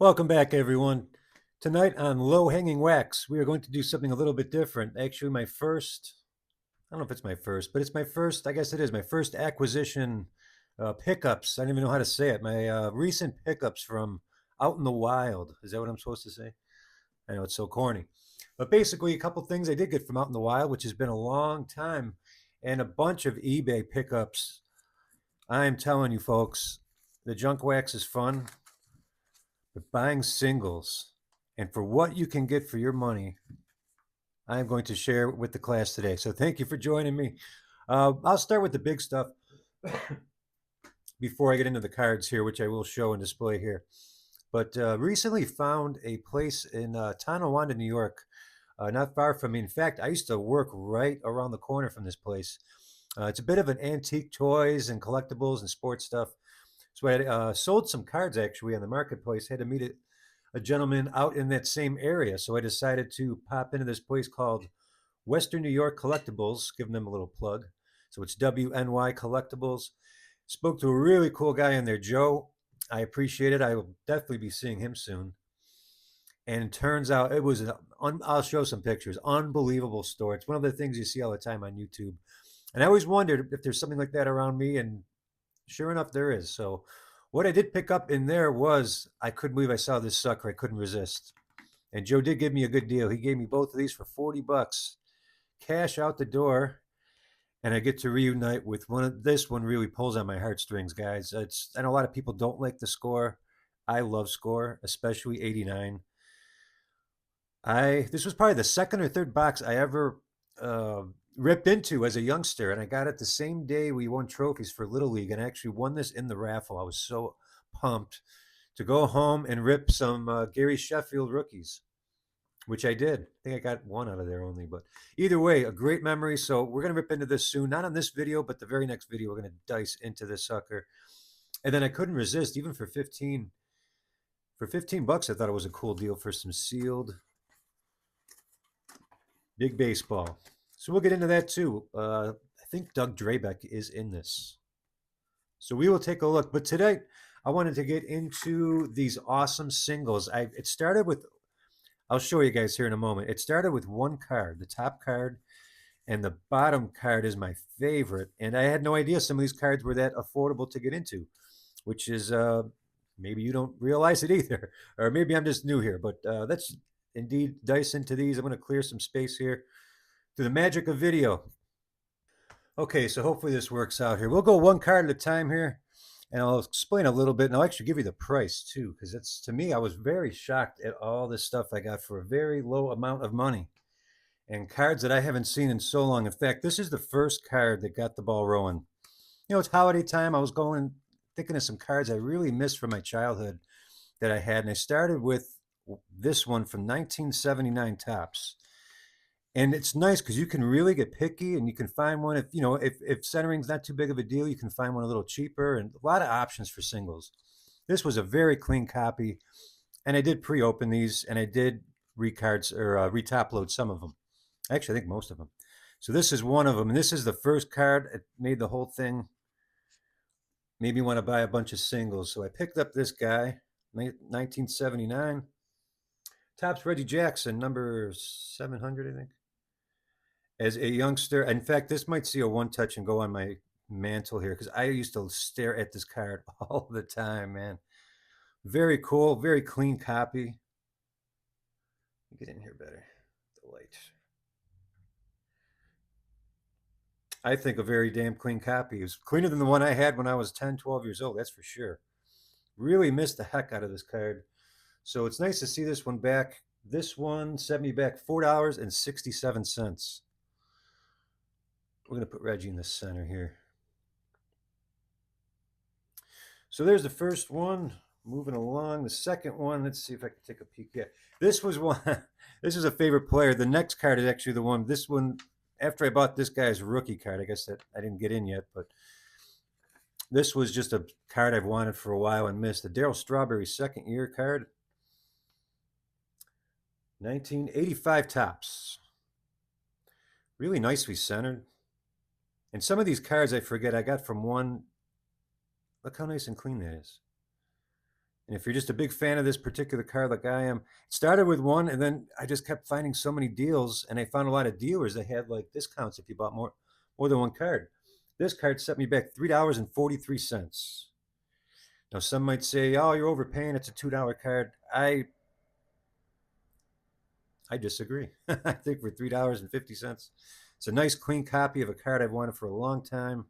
Welcome back, everyone. Tonight on Low Hanging Wax, we are going to do something a little bit different. Actually, I don't know if it's my first, but it's my first, I guess it is, my first acquisition pickups. I don't even know how to say it. My recent pickups from out in the wild. Is that what I'm supposed to say? I know it's so corny. But basically, a couple things I did get from out in the wild, which has been a long time, and a bunch of eBay pickups. I'm telling you, folks, the junk wax is fun. But buying singles and for what you can get for your money, I'm going to share with the class today. So thank you for joining me. I'll start with the big stuff before I get into the cards here, which I will show and display here. But recently found a place in Tonawanda, New York, not far from me. In fact, I used to work right around the corner from this place. It's a bit of an antique toys and collectibles and sports stuff. So I sold some cards actually on the marketplace. Had to meet a gentleman out in that same area. So I decided to pop into this place called Western New York Collectibles, giving them a little plug. So it's WNY Collectibles. Spoke to a really cool guy in there, Joe. I appreciate it. I will definitely be seeing him soon. And it turns out it was, I'll show some pictures, unbelievable store. It's one of the things you see all the time on YouTube. And I always wondered if there's something like that around me, and sure enough, there is. So, what I did pick up in there was I couldn't believe I saw this sucker. I couldn't resist. And Joe did give me a good deal. He gave me both of these for 40 bucks, cash out the door, and I get to reunite with one of this one really pulls on my heartstrings, guys. I know a lot of people don't like the score. I love score, especially 89. I This was probably the second or third box I ever uh, ripped into as a youngster, and I got it the same day we won trophies for Little League, and I actually won this in the raffle. I was so pumped to go home and rip some Gary Sheffield rookies, which I did. I think I got one out of there only, but either way, a great memory. So we're gonna rip into this soon. Not on this video, but the very next video, we're gonna dice into this sucker. And then I couldn't resist, even for 15 bucks. I thought it was a cool deal for some sealed big baseball. So we'll get into that too. I think Doug Drabeck is in this. So we will take a look. But today, I wanted to get into these awesome singles. It started with, I'll show you guys here in a moment. It started with one card, the top card, and the bottom card is my favorite. And I had no idea some of these cards were that affordable to get into, which is maybe you don't realize it either, or maybe I'm just new here. But let's indeed dice into these. I'm going to clear some space here through the magic of video. Okay, so hopefully this works out here. We'll go one card at a time here, and I'll explain a little bit, and I'll actually give you the price too, because it's, to me, I was very shocked at all this stuff I got for a very low amount of money, and cards that I haven't seen in so long. In fact, this is the first card that got the ball rolling. You know, it's holiday time. I was going thinking of some cards I really missed from my childhood that I had, and I started with this one from 1979 Topps. And it's nice because you can really get picky and you can find one, if centering's not too big of a deal, you can find one a little cheaper, and a lot of options for singles. This was a very clean copy, and I did pre-open these, and I did recards or retop load some of them. Actually, I think most of them. So this is one of them, and this is the first card. It made the whole thing, made me want to buy a bunch of singles. So I picked up this guy, 1979. Topps Reggie Jackson, number 700, I think. As a youngster, in fact, this might see a one touch and go on my mantle here because I used to stare at this card all the time, man. Very cool, very clean copy. Get in here better. The light. I think a very damn clean copy. It was cleaner than the one I had when I was 10, 12 years old, that's for sure. Really missed the heck out of this card. So it's nice to see this one back. This one set me back $4.67. We're going to put Reggie in the center here. So there's the first one. Moving along, the second one. Let's see if I can take a peek. Yeah, this was one. This is a favorite player. The next card is actually the one. This one, after I bought this guy's rookie card, I guess that I didn't get in yet, but this was just a card I've wanted for a while and missed. The Darryl Strawberry second year card. 1985 Topps. Really nicely centered. And some of these cards I forget I got from one. Look how nice and clean that is. And if you're just a big fan of this particular card like I am, it started with one, and then I just kept finding so many deals, and I found a lot of dealers that had like discounts if you bought more than one card. This card set me back $3.43. Now some might say, "Oh, you're overpaying. It's a $2 card." I disagree. I think for $3.50, it's a nice clean copy of a card I've wanted for a long time.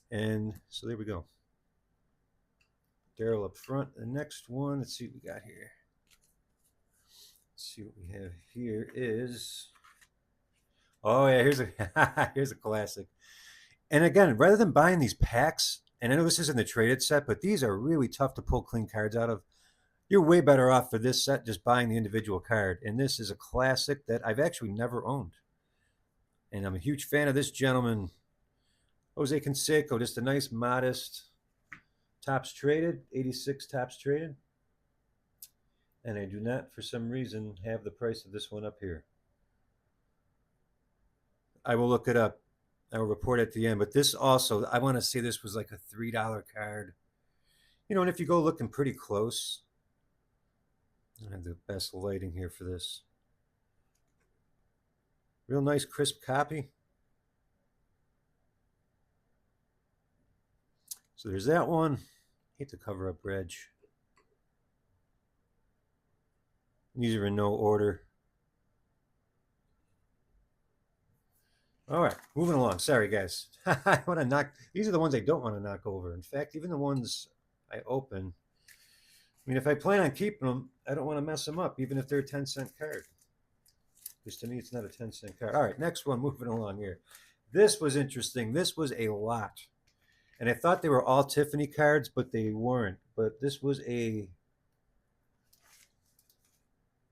And so there we go. Daryl up front. The next one, let's see what we got here. Let's see what we have here is. Oh yeah, here's a here's a classic. And again, rather than buying these packs, and I know this isn't the traded set, but these are really tough to pull clean cards out of. You're way better off for this set just buying the individual card. And this is a classic that I've actually never owned. And I'm a huge fan of this gentleman, Jose Canseco. Just a nice, modest tops traded, 86 tops traded. And I do not, for some reason, have the price of this one up here. I will look it up. I will report at the end. But this also, I want to say this was like a $3 card. You know, and if you go looking pretty close, I have the best lighting here for this. Real nice, crisp copy. So there's that one. Hate to cover up Reg. These are in no order. All right, moving along. Sorry, guys. I want to knock. These are the ones I don't want to knock over. In fact, even the ones I open. I mean, if I plan on keeping them, I don't want to mess them up, even if they're a 10-cent card. Because to me, it's not a 10-cent card. All right, next one. Moving along here. This was interesting. This was a lot. And I thought they were all Tiffany cards, but they weren't. But this was a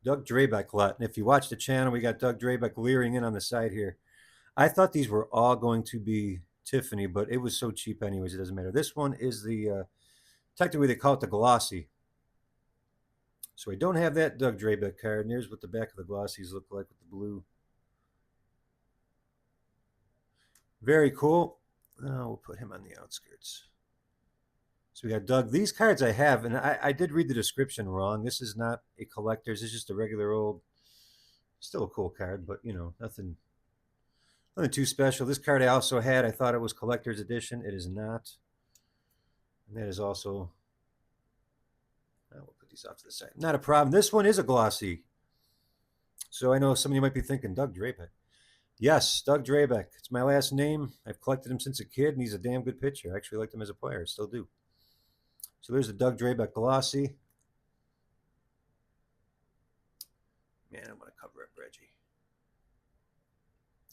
Doug Drabeck lot. And if you watch the channel, we got Doug Drabeck leering in on the side here. I thought these were all going to be Tiffany, but it was so cheap anyways, it doesn't matter. This one is the, technically they call it the glossy. So I don't have that Doug Drabeck card. And here's what the back of the glossies look like with the blue. Very cool. We'll put him on the outskirts. So we got Doug. These cards I have, and I did read the description wrong. This is not a collector's. It's just a regular old, still a cool card, but you know, nothing too special. This card I also had. I thought it was collector's edition. It is not. And that is also, we'll put these off to the side. Not a problem. This one is a glossy. So I know some of you might be thinking, Doug Drabeck. Yes, Doug Drabeck. It's my last name. I've collected him since a kid, and he's a damn good pitcher. I actually liked him as a player. I still do. So there's the Doug Drabeck glossy. Man, I'm going to cover up Reggie.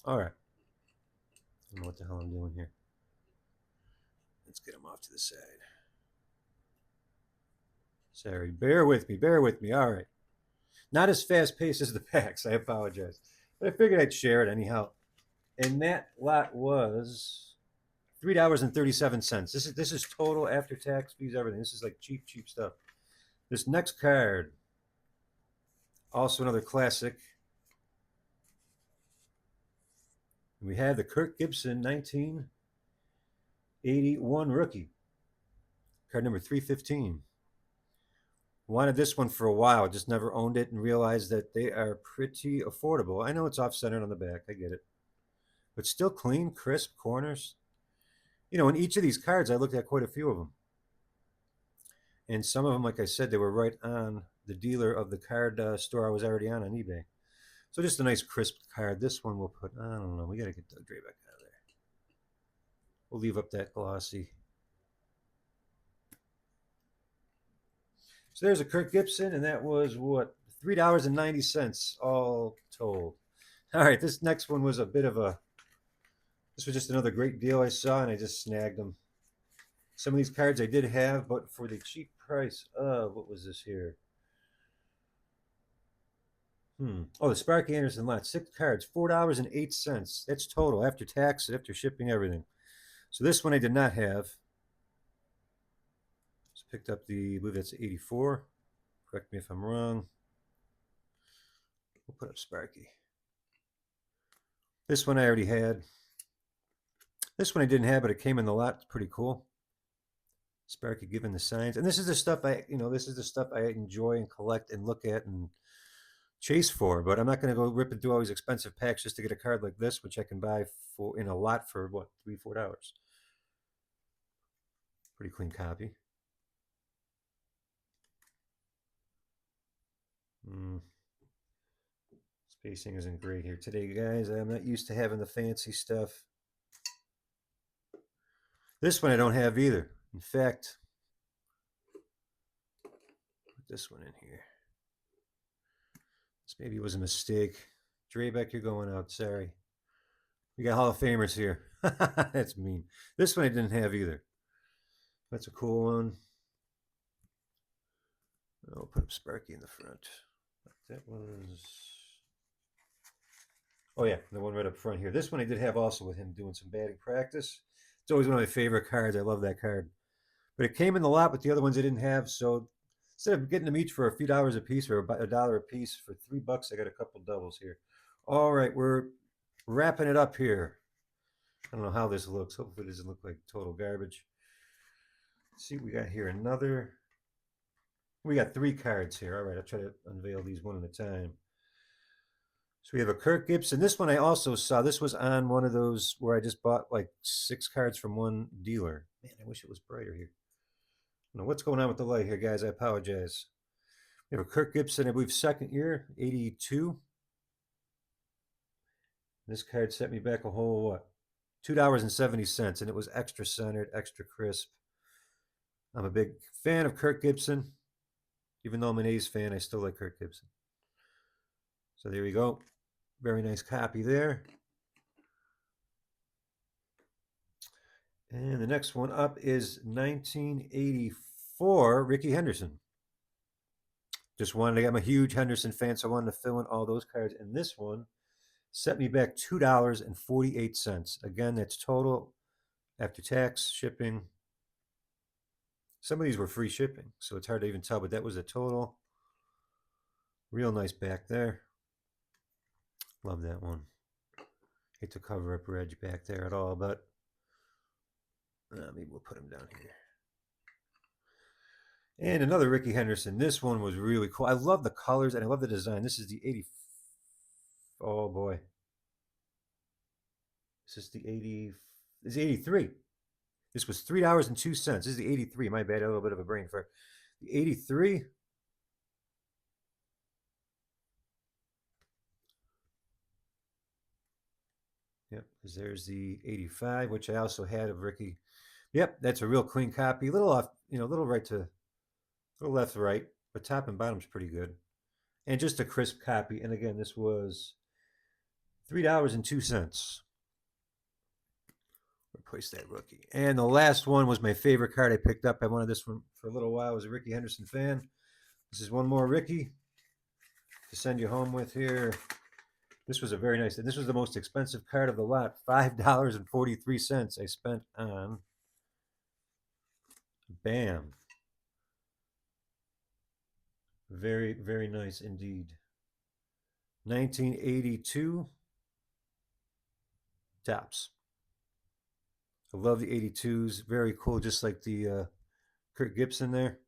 All right. I don't know what the hell I'm doing here. Let's get him off to the side. Sorry, bear with me, bear with me. All right. Not as fast paced as the packs, I apologize. But I figured I'd share it anyhow. And that lot was $3.37. This is total after tax fees, everything. This is like cheap stuff. This next card, also another classic. We have the Kirk Gibson 1981 rookie. Card number 315. Wanted this one for a while, just never owned it and realized that they are pretty affordable. I know it's off-centered on the back, I get it. But still clean, crisp corners. You know, in each of these cards, I looked at quite a few of them. And some of them, like I said, they were right on the dealer of the card store I was already on eBay. So just a nice crisp card. This one we'll put, I don't know, we got to get Doug Drabeck out of there. We'll leave up that glossy. So there's a Kirk Gibson, and that was what, $3.90 all told. All right, this next one was a bit of a, this was just another great deal I saw, and I just snagged them. Some of these cards I did have, but for the cheap price of, what was this here? Oh, the Sparky Anderson lot, 6 cards, $4.08. That's total after tax, after shipping, everything. So this one I did not have. Just picked up the, I believe that's 84. Correct me if I'm wrong. We'll put up Sparky. This one I already had. This one I didn't have, but it came in the lot. It's pretty cool. Sparky giving the signs, and this is the stuff this is the stuff I enjoy and collect and look at and chase for. But I'm not going to go ripping through all these expensive packs just to get a card like this, which I can buy for in a lot for what, $3-4. Pretty clean copy. Spacing isn't great here today, guys. I'm not used to having the fancy stuff. This one I don't have either. In fact, put this one in here. This maybe was a mistake. Draybeck, you're going out. Sorry. We got Hall of Famers here. That's mean. This one I didn't have either. That's a cool one. I'll put up Sparky in the front. That was... Oh, yeah, the one right up front here. This one I did have also with him doing some batting practice. It's always one of my favorite cards. I love that card. But it came in the lot with the other ones I didn't have, so instead of getting them each for a few dollars a piece or about $1 a piece, for $3, I got a couple doubles here. All right, we're wrapping it up here. I don't know how this looks. Hopefully it doesn't look like total garbage. Let's see what we got here. Another. We got 3 cards here. All right, I'll try to unveil these one at a time. So we have a Kirk Gibson. This one I also saw. This was on one of those where I just bought like 6 cards from one dealer. Man, I wish it was brighter here. I don't know what's going on with the light here, guys. I apologize. We have a Kirk Gibson, I believe, second year, 82. This card set me back a whole, what? $2.70, and it was extra centered, extra crisp. I'm a big fan of Kirk Gibson. Even though I'm an A's fan, I still like Kirk Gibson. So there we go. Very nice copy there. And the next one up is 1984, Rickey Henderson. Just wanted to, I'm a huge Henderson fan, so I wanted to fill in all those cards. And this one set me back $2.48. Again, that's total after tax, shipping. Some of these were free shipping, so it's hard to even tell, but that was a total. Real nice back there. Love that one. Hate to cover up Reg back there at all, but maybe we'll put him down here. And another Rickey Henderson. This one was really cool. I love the colors and I love the design. This is the 80. Oh boy. This is the 80. This is 83. This was $3.02. This is the 83. My bad. I had a little bit of a brain fart. The 83. Yep, because there's the 85, which I also had of Rickey. Yep, that's a real clean copy. A little off, a little right to, a little left to right, but top and bottom's pretty good. And just a crisp copy. And again, this was $3.02. Replace that rookie. And the last one was my favorite card I picked up. I wanted this one for a little while. I was a Rickey Henderson fan. This is one more Rickey to send you home with here. This was a very nice, and this was the most expensive card of the lot. $5.43 I spent on Bam. Very, very nice indeed. 1982 Topps. I love the 82s. Very cool, just like the Kirk Gibson there.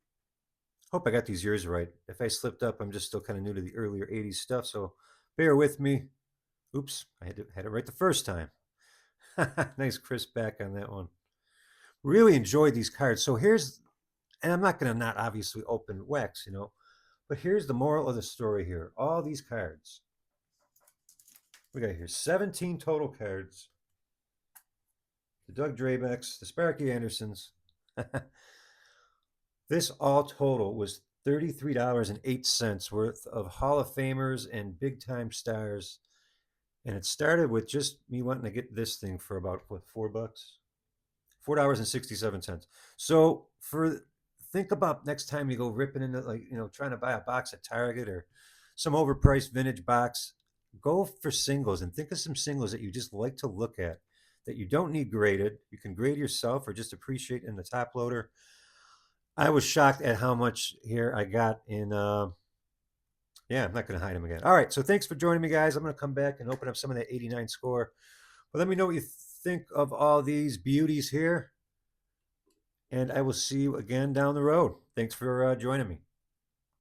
Hope I got these years right. If I slipped up, I'm just still kind of new to the earlier 80s stuff, so bear with me. Oops, I had it right the first time. Nice crisp back on that one. Really enjoyed these cards. So here's, and I'm not going to not obviously open wax, but here's the moral of the story here. All these cards. We got here 17 total cards. The Doug Draybecks, the Sparky Andersons. This all total was $33.08 worth of Hall of Famers and big-time stars. And it started with just me wanting to get this thing for about, what, $4? $4.67. So think about next time you go ripping into, like, trying to buy a box at Target or some overpriced vintage box, go for singles and think of some singles that you just like to look at that you don't need graded. You can grade yourself or just appreciate in the top loader. I was shocked at how much here I got in, yeah, I'm not going to hide them again. All right, so thanks for joining me, guys. I'm going to come back and open up some of that 89 score. But let me know what you think of all these beauties here. and I will see you again down the road. Thanks for joining me.